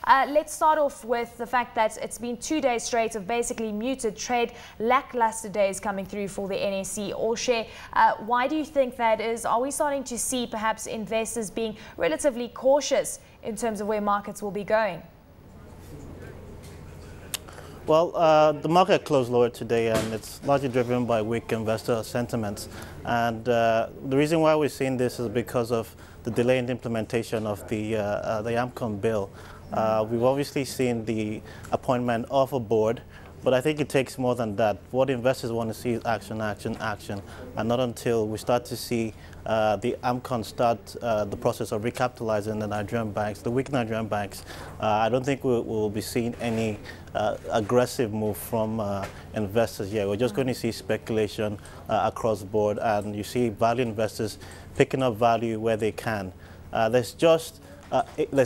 Let's start off with the fact that it's been 2 days straight of basically muted trade, lackluster days coming through for the NSE All Share. Why do you think that is? Are we starting to see perhaps investors being relatively cautious in terms of where markets will be going? Well, the market closed lower today, and it's largely driven by weak investor sentiments. And the reason why we're seeing this is because of the delay in the implementation of the Amcon Bill. We've obviously seen the appointment of a board, but I think it takes more than that. What investors want to see is action, action, action, and not until we start to see the Amcon start the process of recapitalizing the Nigerian banks, the weak Nigerian banks. I don't think we'll be seeing any aggressive move from investors here. We're just going to see speculation across the board, and you see value investors picking up value where they can. There's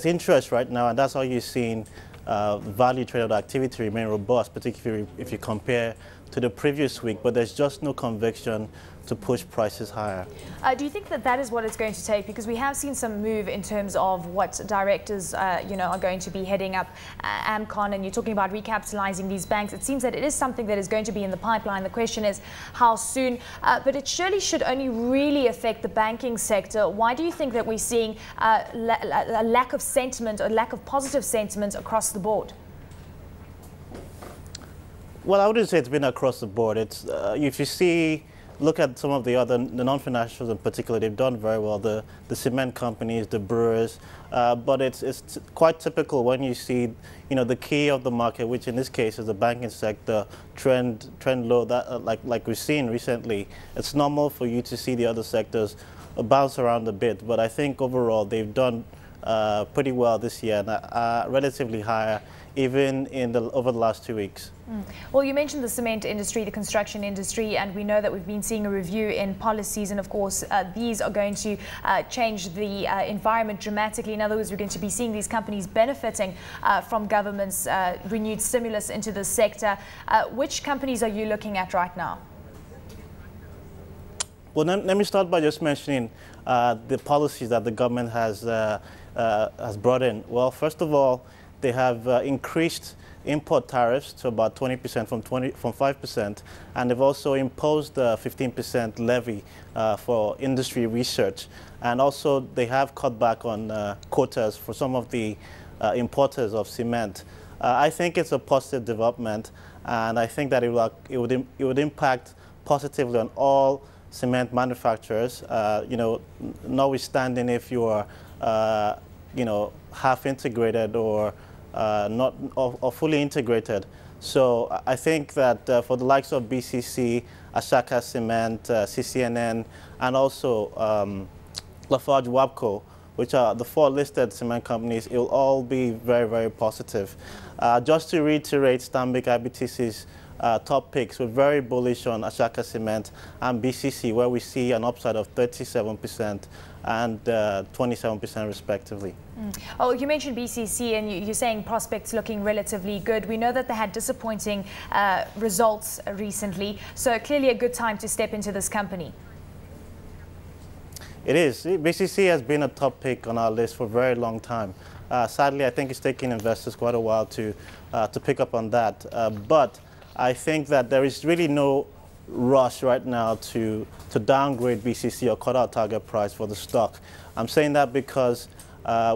interest right now, and that's how you're seeing value traded activity remain robust, particularly if you compare to the previous week, but there's just no conviction to push prices higher. Do you think that that is what it's going to take? Because we have seen some move in terms of what directors are going to be heading up Amcon, and you're talking about recapitalizing these banks. It seems that it is something that is going to be in the pipeline. The question is how soon, but it surely should only really affect the banking sector. Why do you think that we're seeing a lack of sentiment, or lack of positive sentiment across the board? Well, I wouldn't say it's been across the board. It's if you look at some of the non-financials in particular, they've done very well. The cement companies, the brewers, but it's quite typical when you see, the key of the market, which in this case is the banking sector, trend low. That like we've seen recently, it's normal for you to see the other sectors bounce around a bit. But I think overall they've done pretty well this year, and relatively higher even over the last 2 weeks. Well, you mentioned the cement industry, the construction industry, and we know that we've been seeing a review in policies, and of course these are going to change the environment dramatically. In other words, we're going to be seeing these companies benefiting from government's renewed stimulus into the sector. Which companies are you looking at right now? Well, let me start by just mentioning the policies that the government has brought in. Well, first of all, they have increased import tariffs to about 20% from 5%, and they've also imposed a 15% levy for industry research. And also they have cut back on quotas for some of the importers of cement. I think it's a positive development, and I think that it would impact positively on all cement manufacturers, notwithstanding if you are half integrated or not or fully integrated. So I think that for the likes of BCC, Ashaka Cement, CCNN, and also Lafarge Wabco, which are the 4 listed cement companies, it will all be very, very positive. Just to reiterate Stanbic IBTC's top picks, we're very bullish on Ashaka Cement and BCC, where we see an upside of 37% and 27% respectively. Oh, you mentioned BCC, and you're saying prospects looking relatively good. We know that they had disappointing results recently, so clearly a good time to step into this company. It is. BCC has been a top pick on our list for a very long time. Sadly, I think it's taken investors quite a while to pick up on that. But I think that there is really no rush right now to downgrade BCC or cut our target price for the stock. I'm saying that because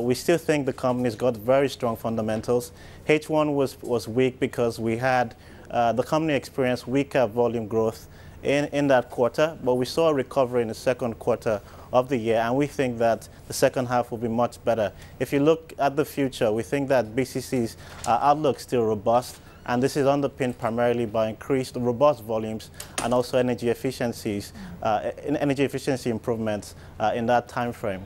we still think the company's got very strong fundamentals. H1 was weak because we had the company experienced weaker volume growth in that quarter, but we saw a recovery in the second quarter of the year, and we think that the second half will be much better. If you look at the future, we think that BCC's outlook is still robust, and this is underpinned primarily by increased robust volumes and also energy efficiency improvements in that time frame.